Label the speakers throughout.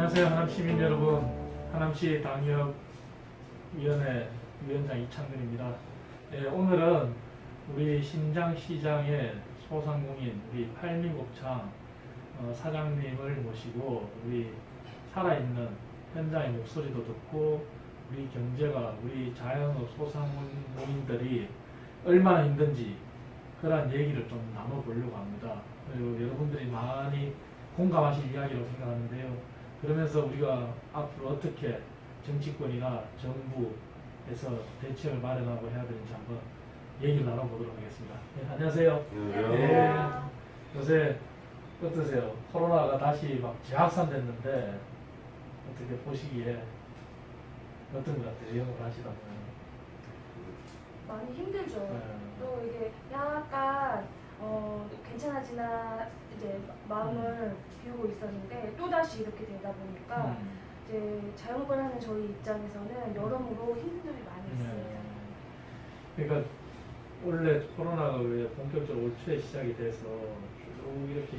Speaker 1: 안녕하세요. 하남 시민 여러분. 하남시 당협위원회 위원장 이창근입니다. 오늘은 우리 신장시장의 소상공인 우리 팔미곱창 사장님을 모시고 우리 살아있는 현장의 목소리도 듣고 우리 경제가 우리 자영업 소상공인들이 얼마나 힘든지 그런 얘기를 좀 나눠보려고 합니다. 그리고 여러분들이 많이 공감하실 이야기라고 생각하는데요. 그러면서 우리가 앞으로 어떻게 정치권이나 정부에서 대책을 마련하고 해야 되는지 한번 얘기를 나눠보도록 하겠습니다. 안녕하세요. 요새 어떠세요? 코로나가 다시 막 재확산됐는데 어떻게 보시기에 어떤 것 같아요? 영업을 하시다 보면.
Speaker 2: 많이 힘들죠.
Speaker 1: 네.
Speaker 2: 또 이게 약간 괜찮아지나 이제 마음을 비우고 있었는데 또 다시 이렇게 되다 보니까 이제 자영업을 하는 저희 입장에서는 여러모로 힘든 점이 많이 있습니다.
Speaker 1: 그러니까 원래 코로나가 왜 본격적으로 올 초에 시작이 돼서 쭉 이렇게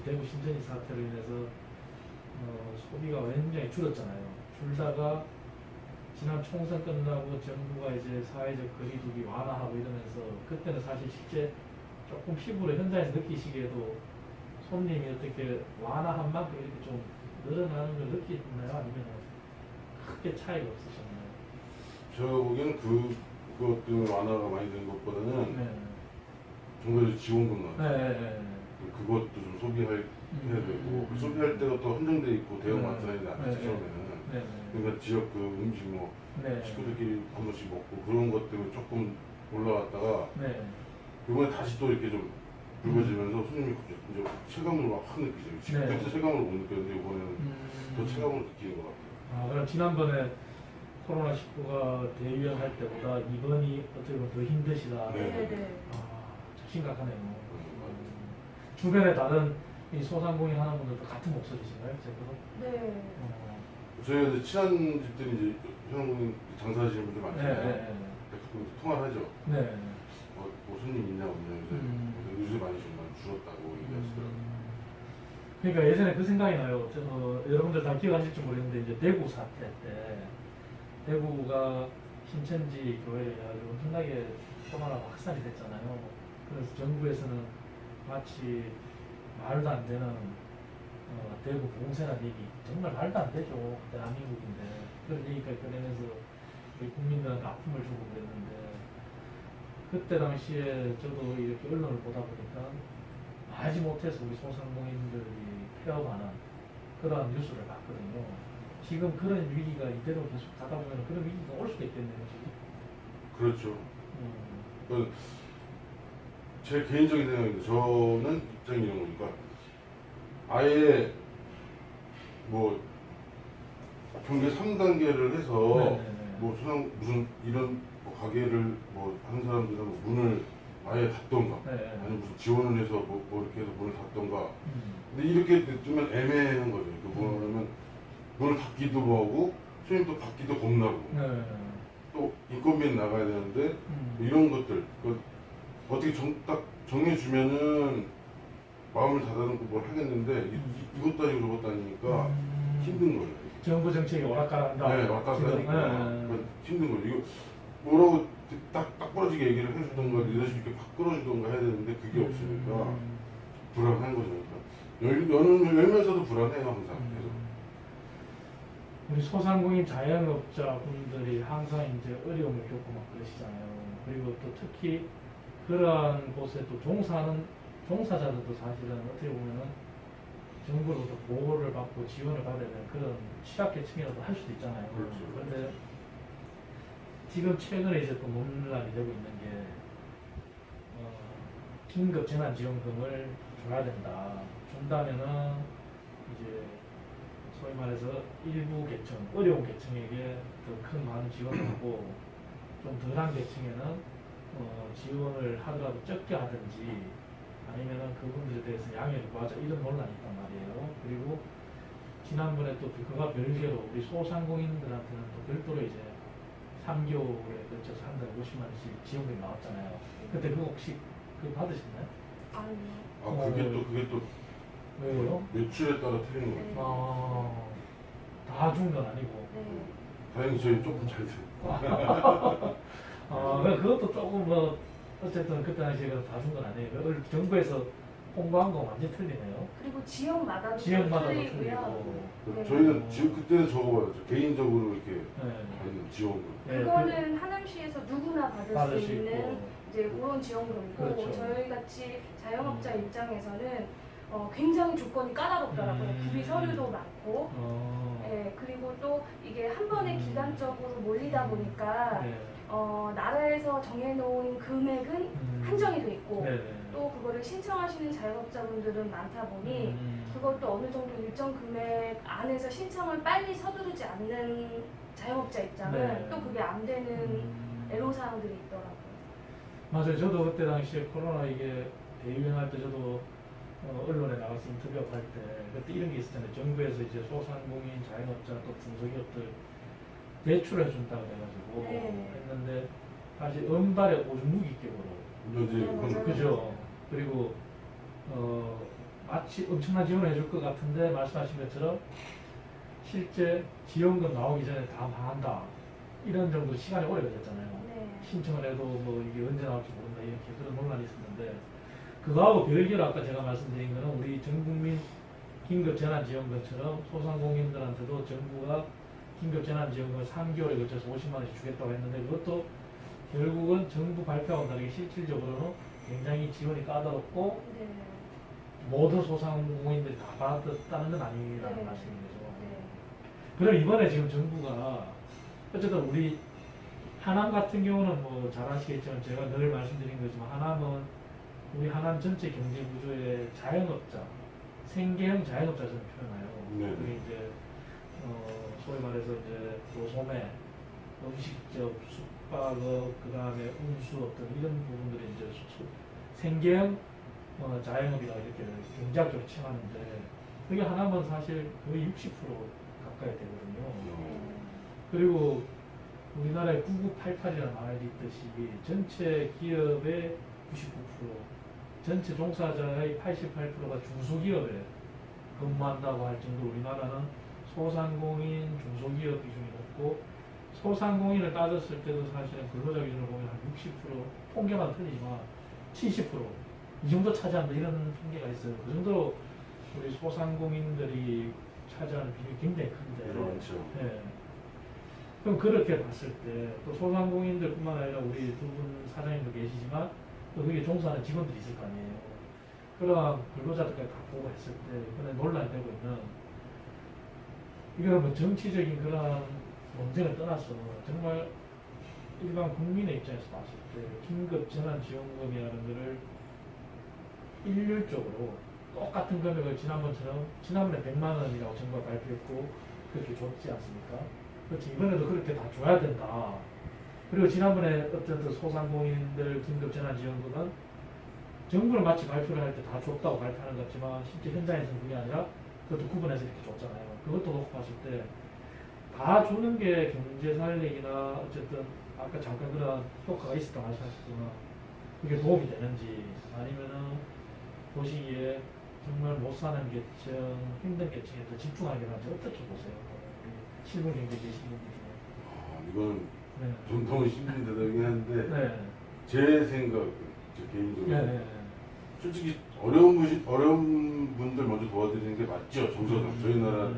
Speaker 1: 대구 신천지 사태로 인해서 소비가 굉장히 줄었잖아요. 줄다가 지난 총선 끝나고 정부가 이제 사회적 거리두기 완화하고 이러면서 그때는 사실 실제 조금 피부로 현장에서 느끼시기에도 손님이 어떻게 완화한 만큼 이렇게 좀 늘어나는 걸 느끼나요? 아니면 크게 차이가 없으셨나요?
Speaker 3: 저 보기에는 그것 때문에 완화가 많이 된 것보다는
Speaker 1: 네.
Speaker 3: 정부에서 지원금 나왔죠.
Speaker 1: 네.
Speaker 3: 그것도 좀 소비해야 되고 소비할 때가 또 한정돼 있고 대형
Speaker 1: 네.
Speaker 3: 마트나 않았지
Speaker 1: 네.
Speaker 3: 처음에는.
Speaker 1: 네.
Speaker 3: 그러니까 지역 그 음식 뭐
Speaker 1: 네.
Speaker 3: 식구들끼리 한 번씩 먹고 그런 것 때문에 조금 올라갔다가
Speaker 1: 네.
Speaker 3: 이번에 다시 또 이렇게 좀 붉어지면서 손님이 이제 체감으로 막 확 느끼죠. 지금부터
Speaker 1: 네.
Speaker 3: 체감으로 못 느꼈는데 이번에는 더 체감으로 느끼는 것 같아요.
Speaker 1: 아, 그럼 지난번에 코로나19가 대유행 할 때보다 이번이 어떻게 보면 더 힘드시다.
Speaker 3: 네.
Speaker 2: 네네.
Speaker 1: 아, 참 심각하네요. 주변에 다른 이 소상공인 하는 분들도 같은 목소리신가요? 제대로?
Speaker 2: 네.
Speaker 3: 저희가 이제 친한 집들이 이제 현황 장사하시는 분들
Speaker 1: 네.
Speaker 3: 많잖아요.
Speaker 1: 네.
Speaker 3: 가끔 통화를 하죠.
Speaker 1: 네.
Speaker 3: 뭐 손님 있냐 없냐 요새 많이 좀 많이 줄었다고 얘기하시더라고요.
Speaker 1: 그러니까 예전에 그 생각이 나요. 여러분들 다 기억하실지 모르겠는데 이제 대구 사태 때 대구가 신천지 교회에 가지고 엄청나게 코로나가 확산이 됐잖아요. 그래서 정부에서는 마치 말도 안 되는 대구 봉쇄라는 얘기, 정말 말도 안 되죠. 대한민국인데 그런 얘기까지 꺼내면서 우리 국민들한테 아픔을 주고 그랬는데 그때 당시에 저도 이렇게 언론을 보다 보니까 알지 못해서 우리 소상공인들이 폐업하는 그런 뉴스를 봤거든요. 지금 그런 위기가 이대로 계속 가다 보면 그런 위기가 올 수도 있겠네요, 지금.
Speaker 3: 그렇죠. 제 개인적인 생각인데 저는 입장이 이런 거니까 아예 뭐 경계 3단계를 해서 뭐 무슨 이런 뭐 가게를 뭐 하는 사람들은 뭐 문을 아예 닫던가 아니면 무슨 지원을 해서 뭐 이렇게 해서 문을 닫던가 근데 이렇게 되면 애매한 거죠. 그 뭐냐면 문을 닫기도 뭐하고 손님도 받기도 겁나고 또 인건비는 나가야 되는데 이런 것들 어떻게 딱 정해주면은 마음을 닫아놓고 뭘 하겠는데 이것도 아니고 저것도 아니니까 힘든 거예요.
Speaker 1: 정부 정책이 오락가락한다.
Speaker 3: 네, 왔다 갔다 하니까 힘든 거죠. 이거 뭐라고 딱 부러지게 얘기를 해주던가 리더십 있게 확 끌어주던가 해야 되는데 그게 없으니까 불안한 거죠. 열면서도 불안해요 항상 계속.
Speaker 1: 우리 소상공인 자영업자분들이 항상 이제 어려움을 겪고 막 그러시잖아요. 그리고 또 특히 그러한 곳에 또 종사자들도 사실은 어떻게 보면은 정부로부터 보호를 받고 지원을 받아야 되는 그런 취약계층이라도 할 수도 있잖아요.
Speaker 3: 그렇죠.
Speaker 1: 그런데 지금 최근에 이제 또 논란이 되고 있는 게 긴급 재난지원금을 줘야 된다. 준다면은 이제 소위 말해서 일부 계층, 어려운 계층에게 더 큰 많은 지원을 하고 좀 덜한 계층에는 지원을 하더라도 적게 하든지 아니면은 그분들에 대해서 양해를 구하자 이런 논란이 있단 말이에요. 그리고 지난번에 또 그와 별개로 우리 소상공인들한테는 또 별도로 이제 3개월에 걸쳐서 한 달에 50만 원씩 지원금이 나왔잖아요. 그때 그거 혹시 그거 받으셨나요?
Speaker 2: 아니요.
Speaker 3: 아 그게 또
Speaker 1: 왜요?
Speaker 3: 매출에 따라 틀리는 거죠.
Speaker 1: 아, 다 준 건 아니고.
Speaker 2: 네.
Speaker 3: 다행히 저희 조금 잘 돼요.
Speaker 1: 그것도 조금 뭐 어쨌든 그때 당시에 다 준 건 아니에요. 정부에서 홍보한 거 완전 틀리네요.
Speaker 2: 그리고 지역마다도
Speaker 1: 지역마다도
Speaker 2: 틀리고요.
Speaker 1: 틀리고.
Speaker 2: 네.
Speaker 3: 저희는 지금 그때는 적어봤죠. 개인적으로 이렇게
Speaker 1: 네.
Speaker 3: 받는 지원금.
Speaker 1: 네,
Speaker 2: 그거는 하남시에서 누구나 받을 수 있는
Speaker 1: 있고.
Speaker 2: 이제 그런 지원금이고
Speaker 1: 그렇죠.
Speaker 2: 저희 같이 자영업자 입장에서는 굉장히 조건이 까다롭더라고요. 구비 서류도 많고, 예, 그리고 또 이게 한 번에 기간적으로 몰리다 보니까
Speaker 1: 네.
Speaker 2: 나라에서 정해놓은 금액은 한정이 돼 있고
Speaker 1: 네네.
Speaker 2: 또 그거를 신청하시는 자영업자분들은 많다 보니 그것도 어느 정도 일정 금액 안에서 신청을 빨리 서두르지 않는 자영업자 입장은
Speaker 1: 네.
Speaker 2: 또 그게 안 되는 애로사항들이 있더라고요.
Speaker 1: 맞아요. 저도 그때 당시에 코로나 이게 대유행할 때 저도 언론에 나가서 인터뷰하고 할 때 그때 이런 게 있었잖아요. 정부에서 이제 소상공인, 자영업자 또 중소기업들 대출을 해준다고 해가지고
Speaker 2: 네.
Speaker 1: 했는데 사실 은발의 오줌누기격으로
Speaker 3: 이제
Speaker 2: 맞아요.
Speaker 1: 그죠. 그리고 마치 엄청난 지원을 해줄 것 같은데 말씀하신 것처럼 실제 지원금 나오기 전에 다 망한다. 이런 정도 시간이 오래 걸렸잖아요.
Speaker 2: 네.
Speaker 1: 신청을 해도 뭐 이게 언제 나올지 모른다 이렇게 그런 논란이 있었는데 그거하고 별개로 아까 제가 말씀드린 거는 우리 전국민 긴급재난지원금처럼 소상공인들한테도 정부가 긴급재난지원금을 3개월에 걸쳐서 50만 원씩 주겠다고 했는데 그것도 결국은 정부 발표하고 다르게 실질적으로는 굉장히 지원이 까다롭고
Speaker 2: 네.
Speaker 1: 모든 소상공인들이 다 받았다는 건 아니라는
Speaker 2: 네.
Speaker 1: 말씀인 거죠.
Speaker 2: 네.
Speaker 1: 그럼 이번에 지금 정부가 어쨌든 우리 하남 같은 경우는 뭐 잘 아시겠지만 제가 늘 말씀드린 거지만 하남은 우리 하남 전체 경제 구조의 자영업자, 생계형 자영업자 저는 표현해요.
Speaker 3: 네.
Speaker 1: 그게 이제 소위 말해서 이제 도소매, 음식점, 숙박업, 그 다음에 운수업 등 이런 부분들이 이제 생계형 자영업이라고 이렇게 경제학적으로 칭하는데 그게 하나면 사실 거의 60% 가까이 되거든요. 그리고 우리나라에 9988이라는 말이 있듯이 전체 기업의 99%, 전체 종사자의 88%가 중소기업에 근무한다고 할 정도로 우리나라는 소상공인, 중소기업 비중이 높고 소상공인을 따졌을 때도 사실은 근로자 기준으로 보면 한 60%, 통계마다 틀리지만 70%이 정도 차지한다 이런 통계가 있어요. 그 정도로 우리 소상공인들이 차지하는 비중이 굉장히 큰데.
Speaker 3: 그렇죠.
Speaker 1: 네. 그럼 그렇게 봤을 때 또 소상공인들뿐만 아니라 우리 두 분 사장님도 계시지만 또 거기에 종사하는 직원들이 있을 거 아니에요. 그러한 근로자들까지 다 보고 했을 때 이번에 논란이 되고 있는 이거는 뭐 정치적인 그런 논쟁을 떠나서 정말 일반 국민의 입장에서 봤을 때 긴급 재난지원금이라는 것을 일률적으로 똑같은 금액을 지난번에 100만 원이라고 정부가 발표했고 그렇게 줬지 않습니까? 그렇지 이번에도 그렇게 다 줘야 된다. 그리고 지난번에 어쨌든 소상공인들 긴급재난지원금은 정부는 마치 발표를 할 때 다 줬다고 발표하는 것 같지만 실제 현장에서는 그게 아니라 그것도 구분해서 이렇게 줬잖아요. 그것도 놓고 봤을 때 다 주는 게 경제 살리기나 어쨌든 아까 잠깐 그런 효과가 있었다고 말씀하셨지만 그게 도움이 되는지 아니면은 보시기에 정말 못 사는 계층, 힘든 계층에 더 집중하게 하는지 어떻게 보세요? 우리 실무 경제 계시는 분 중에.
Speaker 3: 이건
Speaker 1: 네.
Speaker 3: 좀 너무 힘든 대답이긴 한데
Speaker 1: 네.
Speaker 3: 제 생각, 제 개인적으로
Speaker 1: 네.
Speaker 3: 솔직히 어려운 분들 먼저 도와드리는 게 맞죠. 정서상 저희 나라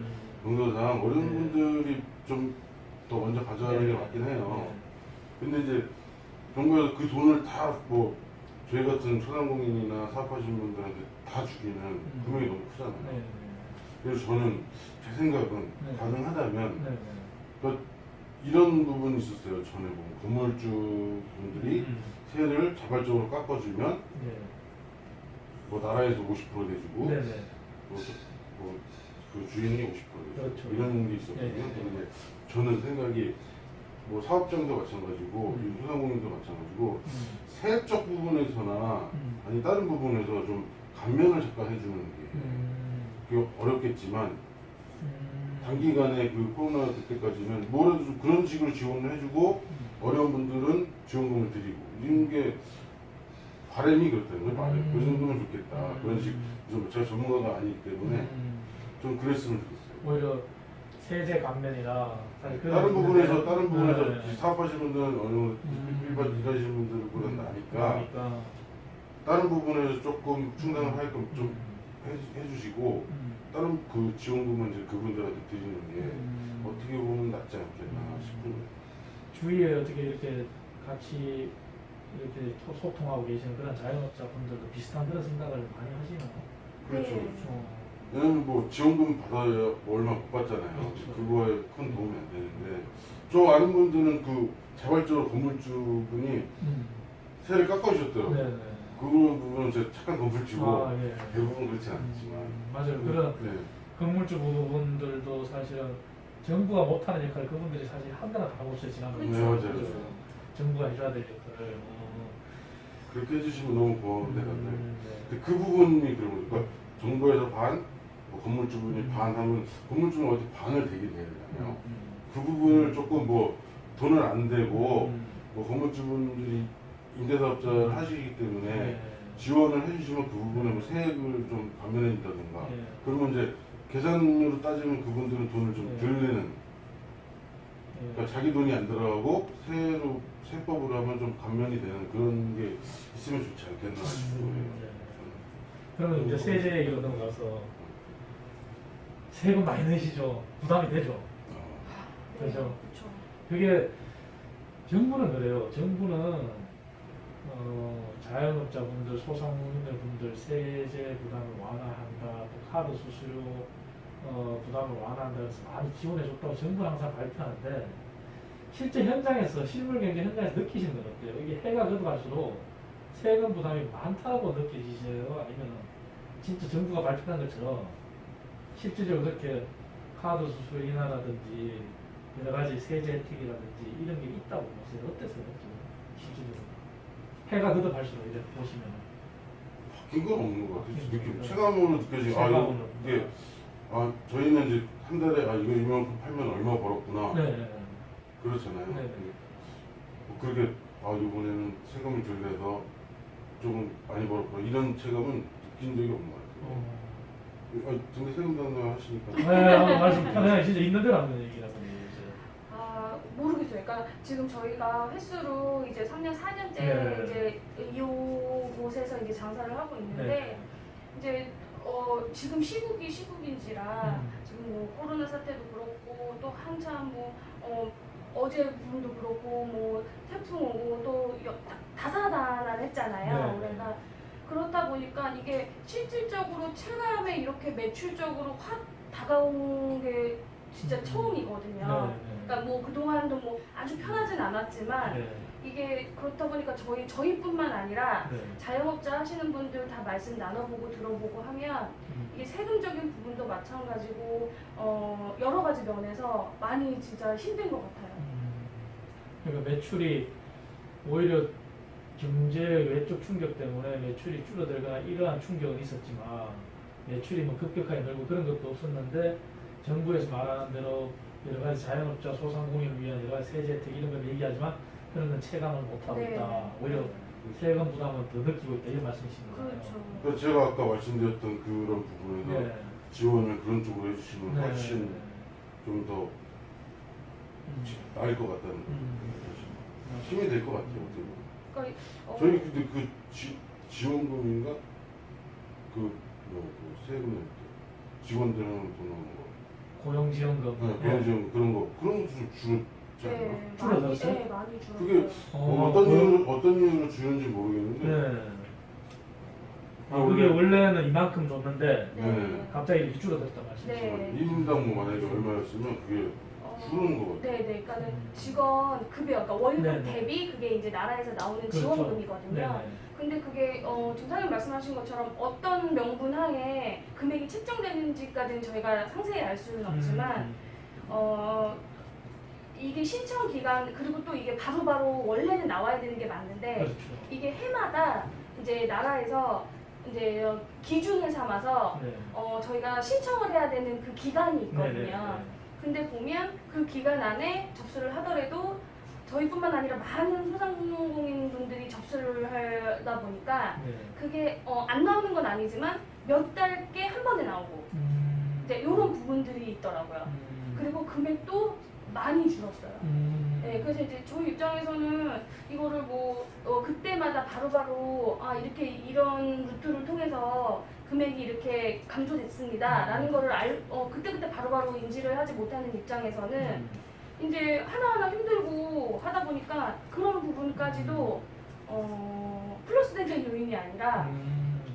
Speaker 3: 정서상 어려운
Speaker 1: 네.
Speaker 3: 분들이 좀 더 먼저 가져가는 게 맞긴 해요.
Speaker 1: 네.
Speaker 3: 근데 이제 정부에서 그 돈을 다 뭐 저희 같은 소상공인이나 사업하시는 분들한테 다 주기는 금액이 너무 크잖아요.
Speaker 1: 네.
Speaker 3: 그래서 저는 제 생각은
Speaker 1: 네.
Speaker 3: 가능하다면
Speaker 1: 네.
Speaker 3: 그러니까 이런 부분이 있었어요. 전에 보면 건물주 분들이 세를 자발적으로 깎아주면
Speaker 1: 네.
Speaker 3: 뭐 나라에서 50% 내주고
Speaker 1: 네. 네.
Speaker 3: 그 주인이 50% 내주고
Speaker 1: 그렇죠.
Speaker 3: 이런 게 있었거든요.
Speaker 1: 네.
Speaker 3: 근데 저는 생각이 뭐 사업장도 마찬가지고 이 소상공인도 마찬가지고 세적 부분에서나 아니 다른 부분에서 좀 감면을 잠깐 해주는 게 그게 어렵겠지만 단기간에 그 코로나 그때까지는 뭐라도 좀 그런 식으로 지원을 해주고 어려운 분들은 지원금을 드리고 이런 게 바람이 그렇다는 거예요. 바람이. 그 정도면 좋겠다. 그런 식. 제가 전문가가 아니기 때문에 좀 그랬으면 좋겠어요.
Speaker 1: 오히려 세제 감면이나 사실 그런
Speaker 3: 다른 부분에서
Speaker 1: 네.
Speaker 3: 사업하시는 분들은 어느 정도 일반 일하시는 분들보다는 나니까
Speaker 1: 그러니까
Speaker 3: 다른 부분에서 조금 충당을 하게끔 좀 해주시고 다른 그 지원금은 이제 그분들한테 드리는 게 어떻게 보면 낫지 않겠나 싶은 거예요.
Speaker 1: 주위에 어떻게 이렇게 같이 이렇게 소통하고 계시는 그런 자영업자분들도 비슷한 그런 생각을 많이 하시나요?
Speaker 3: 그렇죠.
Speaker 2: 네.
Speaker 1: 그렇죠.
Speaker 3: 왜냐면 뭐 지원금 받아야 얼마 못 받잖아요.
Speaker 1: 그렇죠.
Speaker 3: 그거에 큰 도움이 안 되는데 저 아는 분들은 그 자발적으로 건물주분이 세를 깎아주셨더라고요.
Speaker 1: 네네.
Speaker 3: 그런 부분은 제 착한 건물주고
Speaker 1: 아, 예.
Speaker 3: 대부분 그렇지 않지만
Speaker 1: 맞아요. 그런
Speaker 3: 네.
Speaker 1: 건물주 부분들도 사실은 정부가 못하는 역할 그분들이 사실 한가닥 하고 있어요. 지난번에.
Speaker 3: 네, 맞아요.
Speaker 1: 정부가 해줘야 될 역할을.
Speaker 3: 그렇게 해주시면 너무 고마운데 다들
Speaker 1: 네.
Speaker 3: 근데 그 부분이 그런 거죠. 그러니까 정부에서 반, 뭐 건물주분이 반 하면 건물주는 어디 반을 대게 되잖아요. 그 부분을 조금 뭐 돈을 안 대고 뭐 건물주분들이 임대사업자를 하시기 때문에
Speaker 1: 네.
Speaker 3: 지원을 해주시면 그 부분에 뭐 세액을 좀 감면해 준다든가
Speaker 1: 네.
Speaker 3: 그러면 이제 계산으로 따지면 그분들은 돈을 좀 덜 내는 그러니까 자기 돈이 안 들어가고 세법으로 하면 좀 감면이 되는 그런 게 있으면 좋지 않겠나 싶어요.
Speaker 1: 네. 그러면 이제 세제 얘기로 넘어가서 세금 많이 내시죠? 부담이 되죠?
Speaker 2: 네,
Speaker 1: 그렇죠.
Speaker 2: 그렇죠.
Speaker 1: 그게 정부는 그래요. 정부는 자영업자분들, 소상공인분들 세제 부담을 완화한다, 또 카드 수수료 부담을 완화한다 해서 많이 지원해줬다고 정부는 항상 발표하는데 실제 현장에서 실물 경제 현장에서 느끼시는 건 어때요? 이게 해가 거듭할수록 세금 부담이 많다고 느껴지세요? 아니면 진짜 정부가 발표한 것처럼 실질적으로 그렇게 카드 수수료 인하라든지 여러 가지 세제 혜택이라든지 이런 게 있다고 보세요? 어땠어요? 실질적으로 해가 거듭할수록 이렇게 보시면
Speaker 3: 바뀐 건 없는 것 같아요.
Speaker 1: 바뀐
Speaker 3: 느낌
Speaker 1: 건
Speaker 3: 체감으로 느껴지고 아 이거
Speaker 1: 체감으로.
Speaker 3: 이게 저희는 이제 한 달에 이거 이만큼 팔면 얼마 벌었구나
Speaker 1: 네.
Speaker 3: 그렇잖아요.
Speaker 1: 네.
Speaker 3: 뭐 그렇게 이번에는 세금을 덜 내서 조금 많이 벌었구나 이런 체감은 느낀 적이 없는 것 같아요. 근데 세금 담당 하시니까
Speaker 1: 네, 말씀 편하게 진짜 있는 대로 하는 얘기라서 이제.
Speaker 2: 모르겠어요. 그러니까 지금 저희가 횟수로 이제 3년, 4년째
Speaker 1: 네.
Speaker 2: 이제 이곳에서 이제 장사를 하고 있는데 이제 지금 시국인지라 지금 뭐 코로나 사태도 그렇고 또 한참 뭐 어제 부분도 그렇고 뭐 태풍 오고 또 다사다난했잖아요.
Speaker 1: 네.
Speaker 2: 그러니까 그렇다 보니까 이게 실질적으로 체감에 이렇게 매출적으로 확 다가온 게 진짜 처음이거든요.
Speaker 1: 네.
Speaker 2: 그러니까 뭐 그동안도 뭐 아주 편하진 않았지만
Speaker 1: 네.
Speaker 2: 이게 그렇다 보니까 저희뿐만 아니라
Speaker 1: 네.
Speaker 2: 자영업자 하시는 분들 다 말씀 나눠보고 들어보고 하면 이게 세금적인 부분도 마찬가지고 여러 가지 면에서 많이 진짜 힘든 것 같아요.
Speaker 1: 그러니까 매출이 오히려 경제 외적 충격 때문에 매출이 줄어들거나 이러한 충격은 있었지만 매출이 뭐 급격하게 늘고 그런 것도 없었는데 정부에서 말하는 대로 여러 가지 자영업자 소상공인을 위한 여러 가지 세제 혜택 이런 걸 얘기하지만 그런 건 체감을 못하고
Speaker 2: 네.
Speaker 1: 있다. 오히려 세금 부담은 더 느끼고 있다 이런 말씀이신 거잖아요.
Speaker 2: 그렇죠.
Speaker 3: 그러니까 제가 아까 말씀드렸던 그런 부분에서
Speaker 1: 네.
Speaker 3: 지원을 그런 쪽으로 해주시면
Speaker 1: 네.
Speaker 3: 훨씬 좀 더 나을 것 같다는 힘이 될 것 같아요. 어떻게 보면.
Speaker 2: 그러니까
Speaker 3: 저희 근데 그 지원금인가 그 세금 지원되는 돈 나오는 거.
Speaker 1: 고용지원금.
Speaker 3: 네, 고용지원금 그런 것도 좀 줄었지 않나?
Speaker 2: 네,
Speaker 1: 줄어들었어요?
Speaker 2: 많이 줄었어요.
Speaker 3: 그게 어떤 이유로 주는지 모르겠는데.
Speaker 1: 네. 그게 원래는 이만큼 줬는데
Speaker 2: 네.
Speaker 1: 갑자기 이렇게 줄어들었단 말씀이시죠?
Speaker 2: 네.
Speaker 3: 1인당 뭐 만약에 얼마였으면 그게 줄는 거 같아요.
Speaker 2: 네, 그러니까는 직원 급여, 그러니까 월급
Speaker 1: 네네.
Speaker 2: 대비 그게 이제 나라에서 나오는
Speaker 1: 그렇죠.
Speaker 2: 지원금이거든요.
Speaker 1: 네네.
Speaker 2: 근데 그게 지사님 말씀하신 것처럼 어떤 명분 하에 금액이 책정되는지까지는 저희가 상세히 알 수는 없지만 이게 신청 기간 그리고 또 이게 바로바로 원래는 나와야 되는 게 맞는데
Speaker 1: 그렇죠.
Speaker 2: 이게 해마다 이제 나라에서 이제 기준을 삼아서
Speaker 1: 네.
Speaker 2: 저희가 신청을 해야 되는 그 기간이 있거든요.
Speaker 1: 네네.
Speaker 2: 근데 보면 그 기간 안에 접수를 하더라도 저희뿐만 아니라 많은 소상공인 분들이 접수를 하다 보니까
Speaker 1: 네.
Speaker 2: 그게 안 나오는 건 아니지만 몇 달께 한 번에 나오고 이제 이런 부분들이 있더라고요. 그리고 금액도 많이 줄었어요. 네, 그래서 이제 저희 입장에서는 이거를 뭐 그때마다 바로바로 아 이렇게 이런 루트를 통해서 금액이 이렇게 감소됐습니다라는 거를 그때그때 바로바로 인지를 하지 못하는 입장에서는 이제 하나하나 힘들고 하다 보니까 그런 부분까지도 플러스 되는 요인이 아니라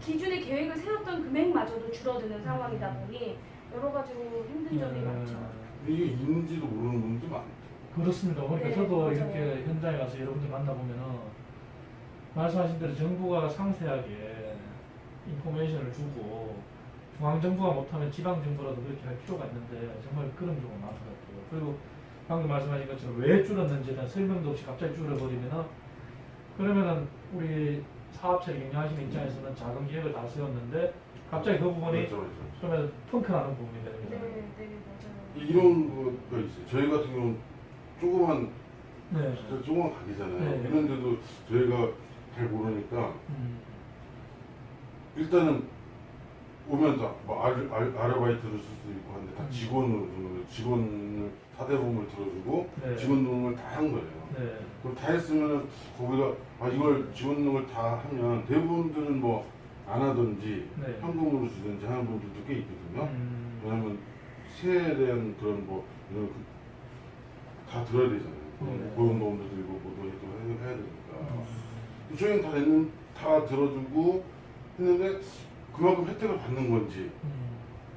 Speaker 2: 기존에 계획을 세웠던 금액마저도 줄어드는 상황이다 보니 여러 가지로 힘든 점이 많죠.
Speaker 3: 근데 이게 있는지도 모르는 분도 많죠.
Speaker 1: 그렇습니다. 그러니까
Speaker 2: 네,
Speaker 1: 저도
Speaker 2: 맞아요.
Speaker 1: 이렇게 현장에 가서 여러분들 만나보면은 말씀하신 대로 정부가 상세하게 인포메이션을 주고 중앙정부가 못하면 지방정부라도 그렇게 할 필요가 있는데 정말 그런 경우가 많더라고요. 그리고 방금 말씀하신 것처럼 왜 줄었는지에 대한 설명도 없이 갑자기 줄여버리면은 그러면은 우리 사업체를 경영하시는 입장에서는 작은 계획을 다 세웠는데 갑자기 그 부분이
Speaker 3: 그렇죠.
Speaker 1: 그러면 펑크나는 부분이 되는
Speaker 2: 네,
Speaker 1: 거잖아요.
Speaker 2: 네, 맞아요.
Speaker 3: 이런 거가 있어요. 저희 같은 경우는 조그만
Speaker 1: 네.
Speaker 3: 진짜 조그만 가게잖아요.
Speaker 1: 네.
Speaker 3: 그런데도 저희가 잘 모르니까 일단은 오면 다뭐 아르바이트를 쓸 수도 있고 하는데 다 직원으로 주는 거예요. 직원을 사대보험을 들어주고
Speaker 1: 네.
Speaker 3: 직원 등록을 다 한 거예요.
Speaker 1: 네.
Speaker 3: 그럼 다 했으면은 우리가 이걸 직원 등록을 다 하면 대부분들은 뭐 안 하든지
Speaker 1: 네.
Speaker 3: 현금으로 주든지 하는 분들도 꽤 있거든요.
Speaker 1: 음.
Speaker 3: 왜냐면 세에 대한 그런 뭐 이런 다 들어야 되잖아요.
Speaker 1: 네.
Speaker 3: 고용보험도 들고 뭐도 해야 되니까. 저희는 다 들어주고 했는데 그만큼 혜택을 받는 건지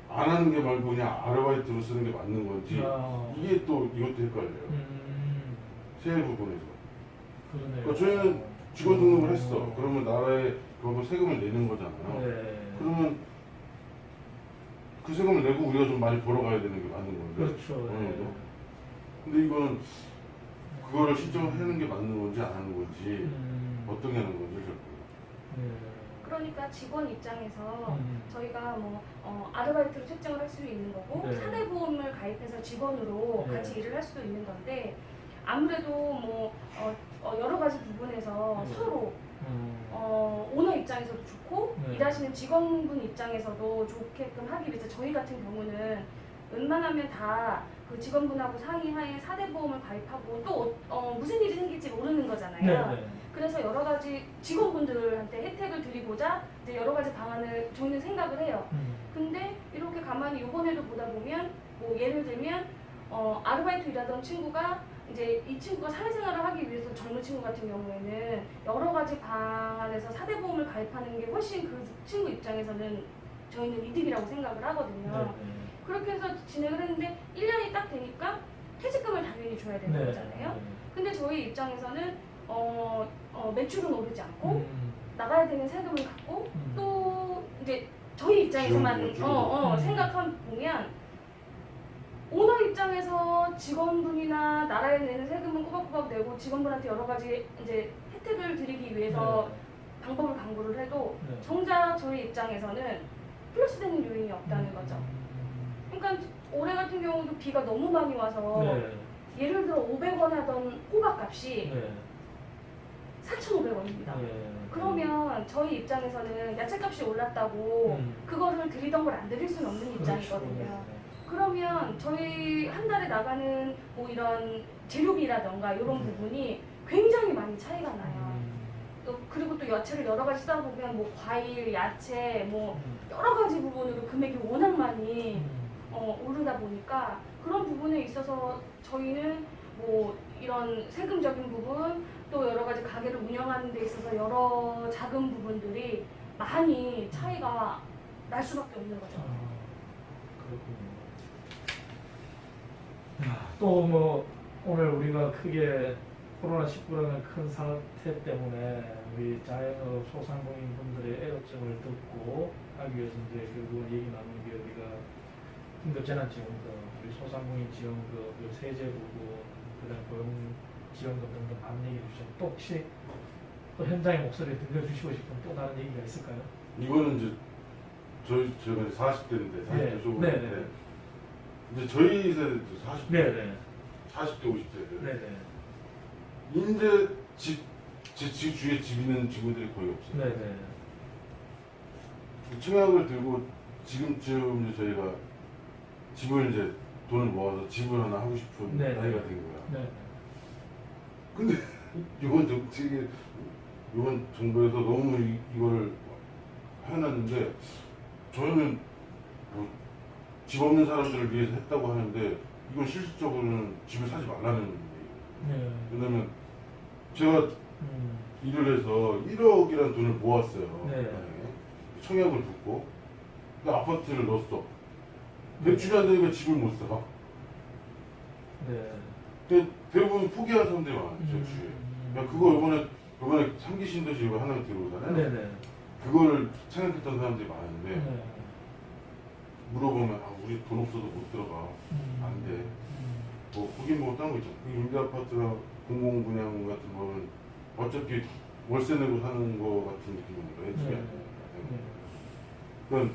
Speaker 3: 안 하는 게 말고 그냥 아르바이트로 쓰는 게 맞는 건지 이게 또 이것도 헷갈려요. 세액 부분에서.
Speaker 1: 그러네요.
Speaker 3: 그러니까 저희는 직원 등록을 했어. 그러면 나라에 그거 세금을 내는 거잖아요.
Speaker 1: 네.
Speaker 3: 그러면 그 세금을 내고 우리가 좀 많이 벌어가야 되는 게 맞는 건데.
Speaker 1: 그렇죠.
Speaker 3: 어느
Speaker 1: 네.
Speaker 3: 정도. 근데 이거는 그거를 신청을 하는 게 맞는 건지 안 하는 건지 어떻게 하는 건지 잘 모르겠어요.
Speaker 1: 네.
Speaker 2: 그러니까 직원 입장에서
Speaker 1: 음.
Speaker 2: 저희가 뭐 아르바이트로 채점을 할 수도 있는 거고
Speaker 1: 네.
Speaker 2: 사대보험을 가입해서 직원으로
Speaker 1: 네.
Speaker 2: 같이 일을 할 수도 있는 건데 아무래도 뭐 여러 가지 부분에서
Speaker 1: 네.
Speaker 2: 서로 오너 입장에서도 좋고
Speaker 1: 네.
Speaker 2: 일하시는 직원분 입장에서도 좋게끔 하기 위해서 저희 같은 경우는 웬만하면 다 그 직원분하고 상의하에 사대보험을 가입하고 또 무슨 일이 생길지 모르는 거잖아요.
Speaker 1: 네.
Speaker 2: 그래서 여러 가지 직원분들한테 혜택을 드리고자 이제 여러 가지 방안을 저희는 생각을 해요. 근데 이렇게 가만히 이번에도 보다 보면 뭐 예를 들면 아르바이트 일하던 친구가 이제 이 친구가 사회생활을 하기 위해서 젊은 친구 같은 경우에는 여러 가지 방안에서 사대보험을 가입하는 게 훨씬 그 친구 입장에서는 저희는 이득이라고 생각을 하거든요. 그렇게 해서 진행을 했는데 1년이 딱 되니까 퇴직금을 당연히 줘야 되는 거잖아요. 근데 저희 입장에서는 매출은 오르지 않고 나가야 되는 세금을 갖고 또 이제 저희 입장에서만 생각하면 보면 오너 입장에서 직원분이나 나라에 내는 세금은 꼬박꼬박 내고 직원분한테 여러 가지 이제 혜택을 드리기 위해서 방법을 강구를 해도 정작 저희 입장에서는 플러스 되는 요인이 없다는 거죠. 그러니까 올해 같은 경우도 비가 너무 많이 와서 예를 들어 500원 하던 호박값이 4,500원입니다. 그러면 저희 입장에서는 야채값이 올랐다고 그거를 드리던 걸 안 드릴 수는 없는 입장이거든요. 그러면 저희 한 달에 나가는 뭐 이런 재료비라던가 이런 부분이 굉장히 많이 차이가 나요. 그리고 또 야채를 여러 가지 싸보면 뭐 과일, 야채, 뭐 여러 가지 부분으로 금액이 워낙 많이 오르다 보니까 그런 부분에 있어서 저희는 뭐 이런 세금적인 부분 또 여러 가지 가게를 운영하는 데 있어서 여러 작은 부분들이 많이 차이가 날 수밖에 없는 거죠.
Speaker 1: 또 뭐 오늘 우리가 크게 코로나19라는 큰 사태 때문에 우리 자영업 소상공인 분들의 애로점을 듣고 하기 위해서 이제 결국은 얘기 나누는 게 우리가 긴급재난지원금, 우리 소상공인 지원금, 그리고 세제부고, 그다음 고용지원금 등등 많은 얘기를 주셨고 또 혹시 또 현장의 목소리를 들려주시고 싶은 또 다른 얘기가 있을까요?
Speaker 3: 이거는 이제 제가 40대인데 40대 초반인데 이제 저희 세대 40대 40대 50대들 이제 제 주위에 집 있는 친구들이 거의 없어요. 청약을 들고 지금쯤 이제 저희가 집을 이제 돈을 모아서 집을 하나 하고 싶은
Speaker 1: 네.
Speaker 3: 나이가 된 거야.
Speaker 1: 네.
Speaker 3: 근데 이번 정책이 이번 정부에서 너무 이걸 해놨는데 저희는 뭐 집 없는 사람들을 위해서 했다고 하는데 이건 실질적으로는 집을 사지 말라는 얘기예요.
Speaker 1: 네.
Speaker 3: 왜냐면 제가 일을 해서 1억이라는 돈을 모았어요.
Speaker 1: 네.
Speaker 3: 청약을 듣고 아파트를 넣었어. 매출이 안 되니까 집을 못 사.
Speaker 1: 네.
Speaker 3: 근데 대부분 포기한 사람들이 많아요. 제 주위에. 야, 그거 이번에 3기 신도시 이거 하나 들어오잖아요.
Speaker 1: 네네.
Speaker 3: 그거를 생각했던 사람들이 많은데
Speaker 1: 네.
Speaker 3: 물어보면 아, 우리 돈 없어도 못 들어가. 안 돼. 뭐 거긴 뭐 딴 거 있죠. 그 임대아파트나 공공분양 같은 거는 어차피 월세 내고 사는 거 같은 느낌이니까 애초에.
Speaker 1: 네.
Speaker 3: 그러니까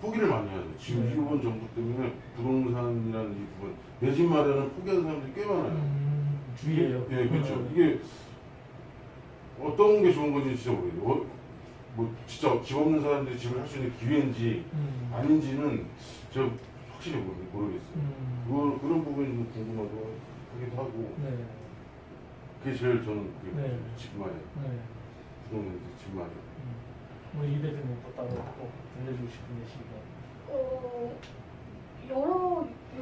Speaker 3: 포기를 많이 하죠. 지금
Speaker 1: 네.
Speaker 3: 이번 정부 때문에 부동산이라는 이 부분 내 집 마련을 포기하는 사람들이 꽤 많아요.
Speaker 1: 주의해요.
Speaker 3: 예, 그렇죠. 이게 어떤 게 좋은 건지 진짜 모르겠어요. 뭐 진짜 집 없는 사람들이 집을 할 수 있는 기회인지 아닌지는 제가 확실히 모르겠어요. 그런 부분이 좀 궁금하기도 하고
Speaker 1: 네.
Speaker 3: 그게 제일 저는 그게
Speaker 1: 네.
Speaker 3: 집 마련,
Speaker 1: 네.
Speaker 3: 부동산 집 마련.
Speaker 1: 우리 이 대표님 또 따로 또 들려주고 싶은 예시가.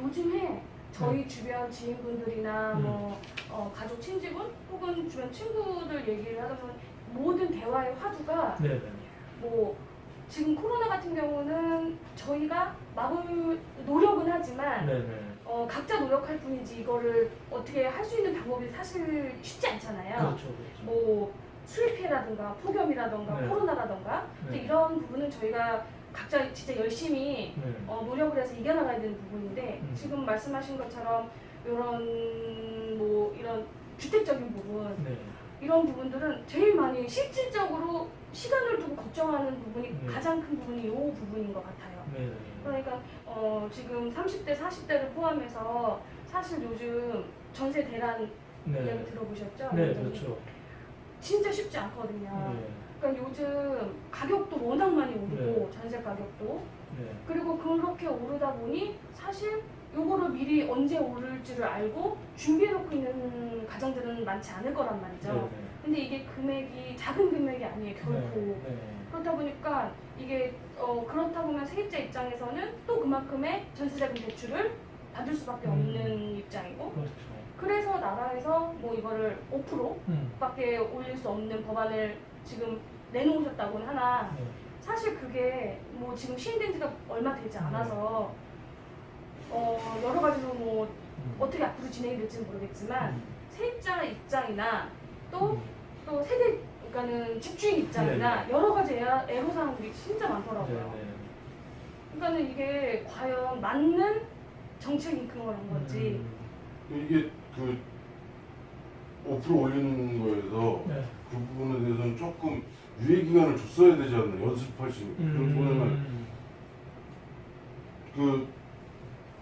Speaker 2: 요즘에 저희 주변 지인분들이나 뭐 가족 친지분 혹은 주변 친구들 얘기를 하다 보면 모든 대화의 화두가
Speaker 1: 네네.
Speaker 2: 뭐 지금 코로나 같은 경우는 저희가 막을 노력은 하지만
Speaker 1: 네네.
Speaker 2: 각자 노력할 뿐이지 이거를 어떻게 할 수 있는 방법이 사실 쉽지 않잖아요.
Speaker 1: 그렇죠. 그렇죠.
Speaker 2: 뭐 수입회라든가 폭염이라든가
Speaker 1: 네.
Speaker 2: 코로나라든가 근데
Speaker 1: 네.
Speaker 2: 이런 부분은 저희가 각자 진짜 열심히
Speaker 1: 네.
Speaker 2: 노력을 해서 이겨나가야 되는 부분인데 지금 말씀하신 것처럼 이런 주택적인 부분
Speaker 1: 네.
Speaker 2: 이런 부분들은 제일 많이 실질적으로 시간을 두고 걱정하는 부분이
Speaker 1: 네.
Speaker 2: 가장 큰 부분이 이 부분인 것 같아요.
Speaker 1: 네.
Speaker 2: 그러니까 지금 30대, 40대를 포함해서 사실 요즘 전세 대란
Speaker 1: 네.
Speaker 2: 이야기 들어보셨죠?
Speaker 1: 네.
Speaker 2: 완전히.
Speaker 1: 그렇죠.
Speaker 2: 진짜 쉽지 않거든요.
Speaker 1: 네.
Speaker 2: 그러니까 요즘 가격도 워낙 많이 오르고
Speaker 1: 네.
Speaker 2: 전세 가격도
Speaker 1: 네.
Speaker 2: 그리고 그렇게 오르다 보니 사실 요거를 미리 언제 오를지를 알고 준비해놓고 있는 가정들은 많지 않을 거란 말이죠.
Speaker 1: 네.
Speaker 2: 근데 이게 금액이 작은 금액이 아니에요, 결코.
Speaker 1: 네.
Speaker 2: 그렇다 보니까 이게 그렇다 보면 세입자 입장에서는 또 그만큼의 전세자금 대출을 받을 수밖에 없는 입장이고
Speaker 1: 그렇죠.
Speaker 2: 그래서 나라에서 뭐 이거를 5% 밖에 올릴 수 없는 법안을 지금 내놓으셨다고는 하나
Speaker 1: 네.
Speaker 2: 사실 그게 뭐 지금 시행된 지가 얼마 되지 않아서 여러 가지로 뭐 어떻게 앞으로 진행이 될지는 모르겠지만 세입자 입장이나 또 세대 그러니까는 집주인 입장이나 여러 가지 애로사항들이 진짜 많더라고요.
Speaker 1: 네.
Speaker 2: 그러니까는 이게 과연 맞는 정책인 그런 건지
Speaker 3: 이게 그 5% 올리는 거에서
Speaker 1: 네.
Speaker 3: 그 부분에 대해서는 조금 유예 기간을 줬어야 되지 않나 연습할 수 있는 그런 거는 그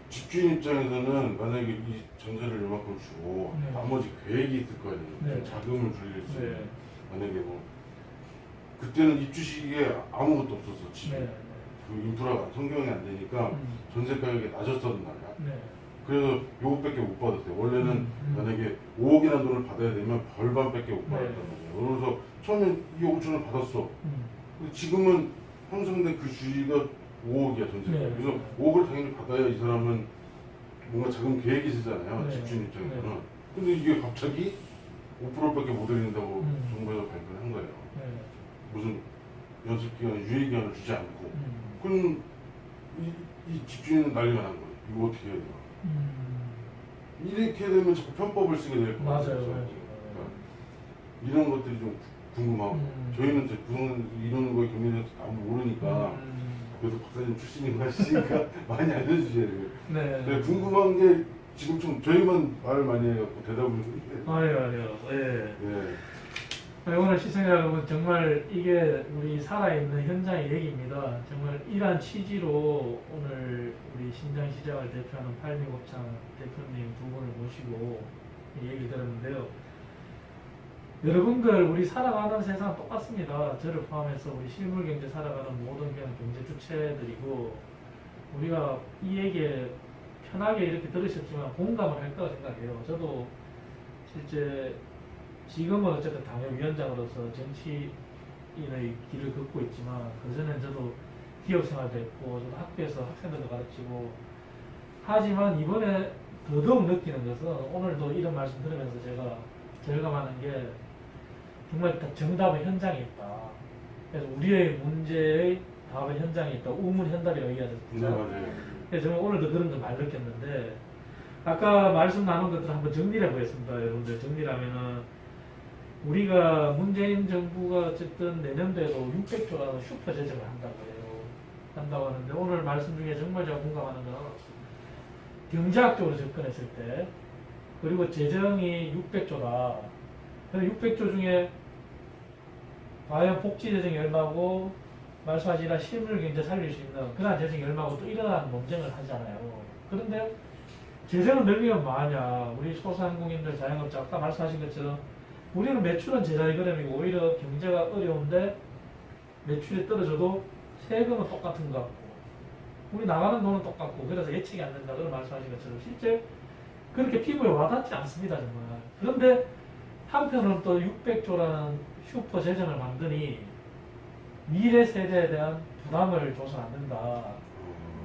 Speaker 3: 집주인 입장에서는 만약에 이 전세를 이만큼 주고
Speaker 1: 네.
Speaker 3: 나머지 계획이 있을 거 아니에요.
Speaker 1: 네.
Speaker 3: 자금을 불릴 수 있는
Speaker 1: 네.
Speaker 3: 만약에 뭐 그때는 입주 시기에 아무것도 없었어 집에
Speaker 1: 네.
Speaker 3: 그 인프라가 성경이 안 되니까 전세 가격이 낮았었단 말이야.
Speaker 1: 네.
Speaker 3: 그래서 요것밖에 못 받았어요. 원래는 만약에 5억이라는 돈을 받아야 되면 벌반밖에 못 받았단 말이에요. 그래서 처음에 2억 5천을 받았어. 근데 지금은 형성된 그 주의가 5억이야 전세가.
Speaker 1: 네.
Speaker 3: 그래서 5억을 당연히 받아야 이 사람은 뭔가 자금 계획이 있잖아요.
Speaker 1: 네.
Speaker 3: 집주인 입장에서는.
Speaker 1: 네.
Speaker 3: 근데 이게 갑자기 5%밖에 못 드린다고 정부에서 발표를 한 거예요.
Speaker 1: 네.
Speaker 3: 무슨 연습 기간, 유예 기간을 주지 않고. 그럼 이 집주인은 난리가 난 거예요. 이거 어떻게 해야 되나. 이렇게 되면 자꾸 편법을 쓰게 될 것 같아요.
Speaker 1: 맞아요.
Speaker 3: 그러니까 이런 것들이 좀 궁금하고 저희는 이제 부동산 이런 거에 경력이 아무 모르니까 그래서 박사님 출신인가 하시니까 많이 알려주셔야 돼요.
Speaker 1: 네.
Speaker 3: 근데 궁금한 게 지금 좀 저희만 말을 많이 해갖고 대답을
Speaker 1: 아니요. 예.
Speaker 3: 네.
Speaker 1: 오늘 시청자 여러분 정말 이게 우리 살아있는 현장의 얘기입니다. 정말 이러한 취지로 오늘 우리 신장시장을 대표하는 팔미곱창 대표님 두 분을 모시고 이 얘기를 들었는데요. 여러분들 우리 살아가는 세상 똑같습니다. 저를 포함해서 우리 실물경제 살아가는 모든 경제 주체들이고 우리가 이 얘기에 편하게 이렇게 들으셨지만 공감을 할 거라 생각해요. 저도 실제 지금은 어쨌든 당협위원장으로서 정치인의 길을 걷고 있지만 그전엔 저도 기업 생활도 했고 저도 학교에서 학생들도 가르치고 하지만 이번에 더더욱 느끼는 것은 오늘도 이런 말씀 들으면서 제가 절감하는 게 정말 다 정답은 현장에 있다. 그래서 우리의 문제의 답은 현장에 있다. 우문현답이라고
Speaker 3: 네,
Speaker 1: 얘기하셨죠.
Speaker 3: 맞아요.
Speaker 1: 그래서 저는 오늘도 그런 걸 많이 느꼈는데 아까 말씀 나눈 것들 한번 정리를 해보겠습니다. 여러분들 정리를 하면은 우리가 문재인 정부가 어쨌든 내년도에도 600조라는 슈퍼 재정을 한다고 하는데 오늘 말씀 중에 정말 제가 공감하는 건 경제학적으로 접근했을 때 그리고 재정이 600조다. 600조 중에 과연 복지 재정이 얼마고 말씀하시나 실물 경제 살릴 수 있는 그런 재정이 얼마고 또 이러한 논쟁을 하잖아요. 그런데 재정을 늘리면 뭐하냐. 우리 소상공인들 자영업자 아까 말씀하신 것처럼 우리는 매출은 제자리 걸음이고 오히려 경제가 어려운데 매출이 떨어져도 세금은 똑같은 것 같고 우리 나가는 돈은 똑같고 그래서 예측이 안 된다. 그런 말씀하신 것처럼 실제 그렇게 피부에 와닿지 않습니다. 정말. 그런데 한편으로는 또 600조라는 슈퍼 재정을 만드니 미래 세대에 대한 부담을 줘서 안 된다.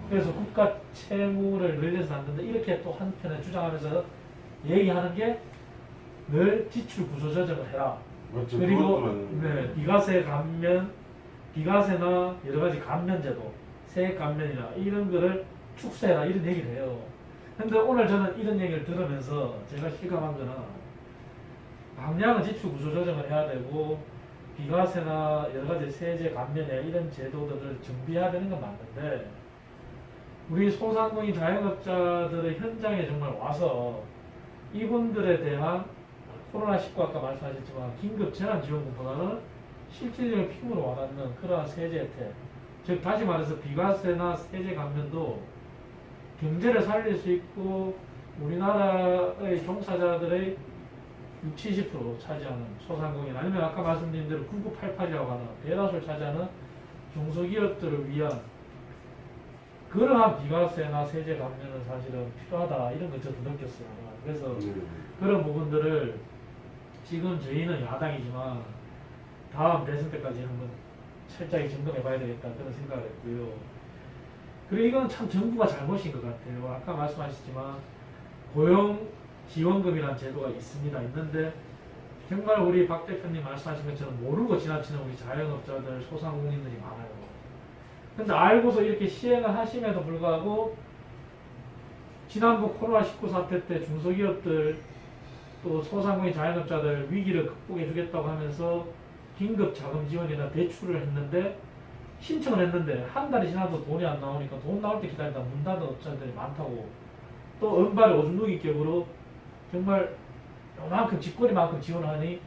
Speaker 1: 그래서 국가 채무를 늘려서 안 된다. 이렇게 또 한편에 주장하면서 얘기하는 게 늘 지출 구조 조정을 해라.
Speaker 3: 맞죠.
Speaker 1: 그리고
Speaker 3: 그것도 맞는
Speaker 1: 네, 비과세나 여러 가지 감면제도, 세액 감면이나 이런 거를 축소해라 이런 얘기를 해요. 근데 오늘 저는 이런 얘기를 들으면서 제가 실감한 거는 당장은 지출 구조 조정을 해야 되고 비과세나 여러 가지 세제 감면에 이런 제도들을 정비해야 되는 건 맞는데 우리 소상공인 자영업자들의 현장에 정말 와서 이분들에 대한 코로나19 아까 말씀하셨지만 긴급 재난지원금보다는 실질적인 피부로 와닿는 그러한 세제 혜택 즉 다시 말해서 비과세나 세제 감면도 경제를 살릴 수 있고 우리나라의 종사자들의 60, 70% 차지하는 소상공인 아니면 아까 말씀드린 대로 9988이라고 하는 대다수를 차지하는 중소기업들을 위한 그러한 비과세나 세제 감면은 사실은 필요하다 이런 걸 저도 느꼈어요. 그래서 그런 부분들을 지금 저희는 야당이지만 다음 대선 때까지 한번 철저히 점검해 봐야 되겠다 그런 생각을 했고요. 그리고 이건 참 정부가 잘못인 것 같아요. 아까 말씀하셨지만 고용지원금이라는 제도가 있는데 정말 우리 박 대표님 말씀하신 것처럼 모르고 지나치는 우리 자영업자들 소상공인들이 많아요. 근데 알고서 이렇게 시행을 하심에도 불구하고 지난번 코로나19 사태 때 중소기업들 또 소상공인 자영업자들 위기를 극복해 주겠다고 하면서 긴급 자금 지원이나 대출을 했는데 신청을 했는데 한 달이 지나도 돈이 안 나오니까 돈 나올 때 기다리다 문 닫은 업자들이 많다고 또 은발의 오줌 누기 격으로 정말 요만큼 집거리만큼 지원하니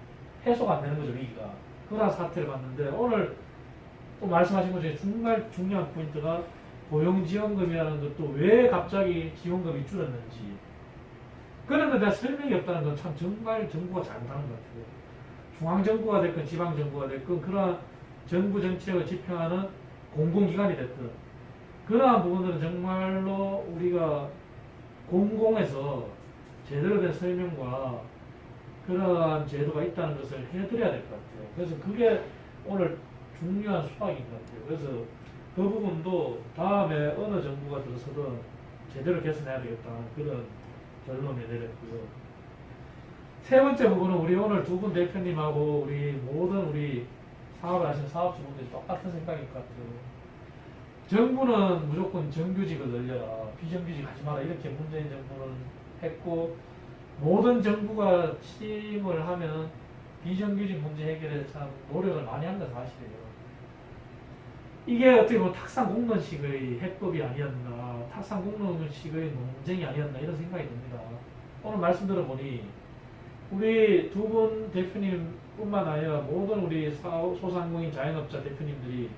Speaker 1: 해소가 안 되는 거죠 위기가. 그런 사태를 봤는데 오늘 또 말씀하신 것 중에 정말 중요한 포인트가 고용지원금이라는 것도 왜 갑자기 지원금이 줄었는지 그런 것에 대한 설명이 없다는 건 참 정말 정부가 잘못하는 것 같아요. 중앙정부가 됐건 지방정부가 됐건 그러한 정부 정책을 집행하는 공공기관이 됐든 그러한 부분들은 정말로 우리가 공공에서 제대로 된 설명과 그러한 제도가 있다는 것을 해드려야 될 것 같아요. 그래서 그게 오늘 중요한 수학인 것 같아요. 그래서 그 부분도 다음에 어느 정부가 들어서든 제대로 개선해야 되겠다 그런 결론을 내렸고요. 세 번째 부분은 우리 오늘 두 분 대표님하고 우리 모든 우리 사업을 하시는 사업주분들이 똑같은 생각일 것 같아요. 정부는 무조건 정규직을 늘려라, 비정규직 하지 마라 이렇게 문재인 정부는 했고 모든 정부가 취임을 하면 비정규직 문제 해결에 참 노력을 많이 한 건 사실이에요. 이게 어떻게 보면 탁상공론식의 해법이 아니었나, 탁상공론식의 논쟁이 아니었나 이런 생각이 듭니다. 오늘 말씀 들어보니 우리 두 분 대표님뿐만 아니라 모든 우리 소상공인 자영업자 대표님들이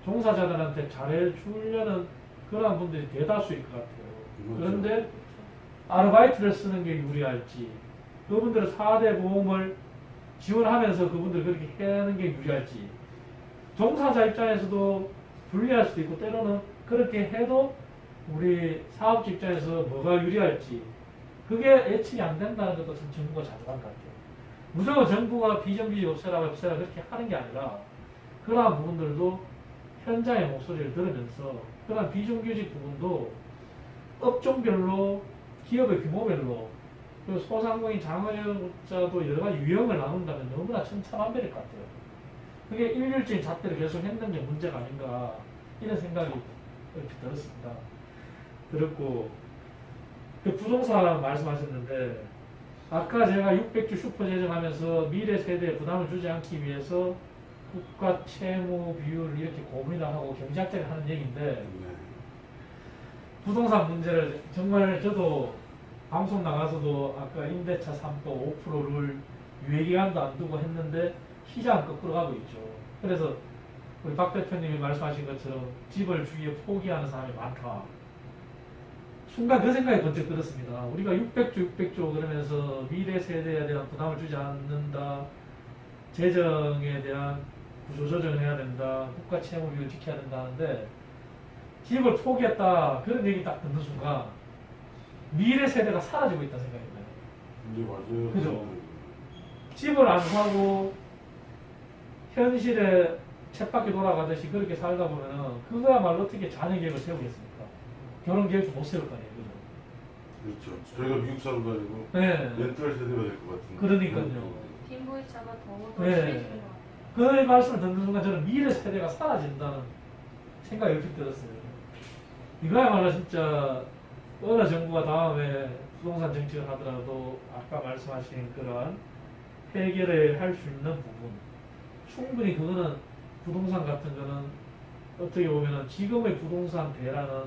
Speaker 1: 종사자들한테 잘해주려는 그런 분들이 대다수일 것 같아요. 그런데 아르바이트를 쓰는 게 유리할지 그분들은 4대 보험을 지원하면서 그분들 그렇게 하는 게 유리할지 종사자 입장에서도 불리할 수도 있고 때로는 그렇게 해도 우리 사업주 입장에서 뭐가 유리할지 그게 예측이 안 된다는 것도 참 정부가 잘못한 것 같아요. 무조건 정부가 비정규직 없애라 그렇게 하는 게 아니라 그러한 부분들도 현장의 목소리를 들으면서 그러한 비정규직 부분도 업종별로 기업의 규모별로 그리고 소상공인 자영업자도 여러 가지 유형을 나눈다면 너무나 천차만별일 것 같아요. 그게 일률적인 잣대를 계속 했는 게 문제가 아닌가 이런 생각이 이렇게 들었습니다. 들었고 그 부동산 말씀하셨는데 아까 제가 600주 슈퍼 제정하면서 미래 세대에 부담을 주지 않기 위해서 국가 채무 비율을 이렇게 고민을 하고 경제학자가 하는 얘기인데
Speaker 3: 네.
Speaker 1: 부동산 문제를 정말 저도 방송 나가서도 아까 임대차 3도 5%를 유예기간도 안 두고 했는데 시장은 거꾸로 가고 있죠. 그래서 우리 박 대표님이 말씀하신 것처럼 집을 주위에 포기하는 사람이 많다. 순간 그 생각이 번쩍 들었습니다. 우리가 600조 그러면서 미래 세대에 대한 부담을 주지 않는다. 재정에 대한 구조조정을 해야 된다. 국가 채무 비율을 지켜야 된다 하는데 집을 포기했다. 그런 얘기 딱 듣는 순간 미래 세대가 사라지고 있다는 생각이 들어요.
Speaker 3: 네, 맞아요.
Speaker 1: 그죠? 집을 안 사고 현실에 쳇바퀴 돌아가듯이 그렇게 살다 보면은 그거야말로 어떻게 자녀 계획을 세우겠습니까? 결혼 계획도 못 세울 거 아니에요. 그죠?
Speaker 3: 그렇죠. 저희가 미국 사람도 아니고
Speaker 1: 네.
Speaker 3: 렌탈 세대가 될 것 같은.
Speaker 1: 그러니까요.
Speaker 2: 빈부일차가 더
Speaker 1: 네.
Speaker 2: 심해지는 것 같아요.
Speaker 1: 그 말씀을 듣는 순간 저는 미래 세대가 사라진다는 생각이 얼핏 들었어요. 이거야말로 진짜 어느 정부가 다음에 부동산 정책을 하더라도 아까 말씀하신 그런 해결을 할 수 있는 부분 충분히 그거는 부동산 같은 거는 어떻게 보면은 지금의 부동산 대란은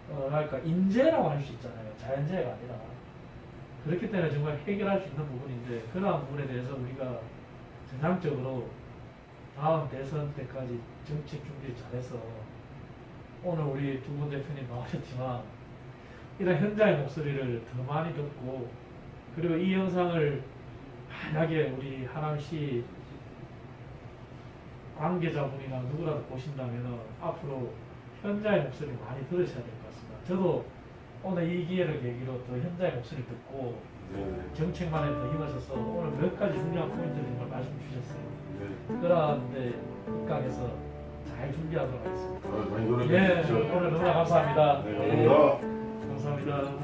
Speaker 1: 그러니까 인재라고 할 수 있잖아요. 자연재해가 아니라 그렇기 때문에 정말 해결할 수 있는 부분인데 그러한 부분에 대해서 우리가 전향적으로 다음 대선 때까지 정책 준비를 잘해서 오늘 우리 두 분 대표님 나오셨지만 이런 현장의 목소리를 더 많이 듣고 그리고 이 영상을 만약에 우리 하남시 관계자분이나 누구라도 보신다면 앞으로 현장의 목소리를 많이 들으셔야 될 것 같습니다. 저도 오늘 이 기회를 계기로 더 현장의 목소리를 듣고
Speaker 3: 네.
Speaker 1: 정책만에 더 힘을 써서 오늘 몇 가지 중요한 포인트를 정말 말씀 주셨어요.
Speaker 3: 네.
Speaker 1: 그런데 입각해서 잘 준비하도록 하겠습니다.
Speaker 3: 많이 노력해
Speaker 1: 예,
Speaker 3: 주십시오.
Speaker 1: 오늘 너무나 감사합니다.
Speaker 3: 네, 감사합니다.
Speaker 1: 감사합니다.